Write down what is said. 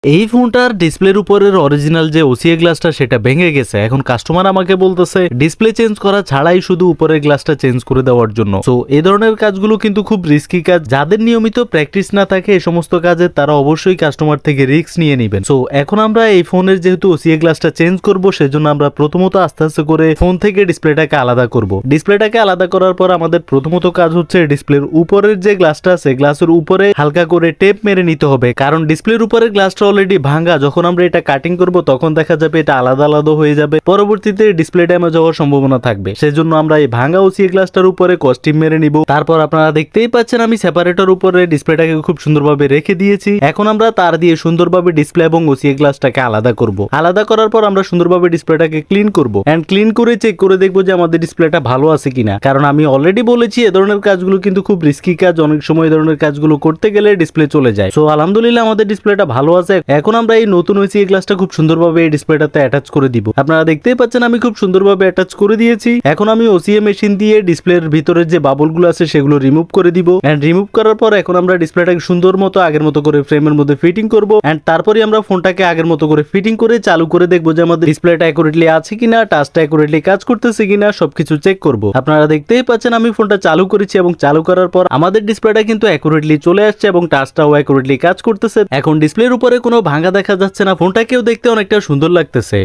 এই ফোনটার ডিসপ্লের উপরের অরিজিনাল যে ওসিএ গ্লাসটা সেটা ভেঙে গেছে। এখন কাস্টমার আমাকে বলতেছে ডিসপ্লে চেঞ্জ করা ছাড়াই শুধু উপরের গ্লাসটা চেঞ্জ করে দেওয়ার জন্য। সো এই ধরনের কাজগুলো কিন্তু খুব রিস্কি কাজ। যাদের নিয়মিত প্র্যাকটিস না থাকে এই সমস্ত কাজে, তারা অবশ্যই কাস্টমার থেকে রিস্ক নিয়ে নেবেন। সো এখন আমরা এই ফোনের যেহেতু ওসিএ গ্লাসটা চেঞ্জ করব, সেজন্য আমরা প্রথমত আস্তে আস্তে করে ফোন থেকে ডিসপ্লেটাকে আলাদা করব। ডিসপ্লেটাকে আলাদা করার পর আমাদের প্রথমত কাজ হচ্ছে ডিসপ্লের উপরের যে গ্লাসটা আছে গ্লাসের উপরে হালকা করে টেপ মেরে নিতে হবে, কারণ ডিসপ্লের উপরের গ্লাসটা অলরেডি ভাঙা। যখন আমরা এটা কাটিং করব তখন দেখা যাবে এটা আলাদা আলাদা হয়ে যাবে, পরবর্তীতে ডিসপ্লে ড্যামেজ হওয়ার সম্ভাবনা থাকবে। সেজন্য আমরা এই ভাঙা ওসিএ গ্লাসটার উপরে কস্টিম মেরে নিব। তারপর আপনারা দেখতেই পাচ্ছেন আমি সেপারেটর উপরে ডিসপ্লেটাকে খুব সুন্দরভাবে রেখে দিয়েছি। এখন আমরা তার দিয়ে সুন্দরভাবে ডিসপ্লে এবং ওসিএ গ্লাসটাকে আলাদা করব। আলাদা করার পর আমরা সুন্দরভাবে ডিসপ্লেটাকে ক্লিন করব এন্ড ক্লিন করে চেক করে দেখবো যে আমাদের ডিসপ্লেটা ভালো আছে কিনা। কারণ আমি অলরেডি বলেছি এ ধরনের কাজগুলো কিন্তু খুব রিস্কি কাজ, অনেক সময় এই ধরনের কাজগুলো করতে গেলে ডিসপ্লে চলে যায়। সো আলহামদুলিল্লাহ আমাদের ডিসপ্লেটা ভালো আছে। এখন আমরা এই নতুন ওসিএ গ্লাসটা খুব সুন্দরভাবে এই ডিসপ্লেটাতে অ্যাটাচ করে দিব। আপনারা দেখতেই পাচ্ছেন আমি খুব সুন্দরভাবে অ্যাটাচ করে দিয়েছি। এখন আমি ওসিএ মেশিন দিয়ে ডিসপ্লের ভিতরে যে বাবলগুলো আছে সেগুলো রিমুভ করে দিব এন্ড রিমুভ করার পর এখন আমরা ডিসপ্লেটাকে সুন্দর মতো আগের মতো করে ফ্রেমের মধ্যে ফিটিং করব এন্ড তারপরে আমরা ফোনটাকে আগের মতো করে ফিটিং করে চালু করে দেখবো যে আমাদের ডিসপ্লেটা অ্যাকুরেটলি আছে কিনা, টাচটা অ্যাকুরেটলি কাজ করতেছে কিনা, সবকিছু চেক করব। আপনারা দেখতেই পাচ্ছেন আমি ফোনটা চালু করেছি এবং চালু করার পর আমাদের ডিসপ্লেটা কিন্তু অ্যাকুরেটলি চলে আসছে এবং টাচটাও অ্যাকুরেটলি কাজ করতেছে। এখন ডিসপ্লের উপরে কোনো ভাঙা দেখা যাচ্ছে না, ফোনটাকেও দেখতে অনেকটা সুন্দর লাগতেছে।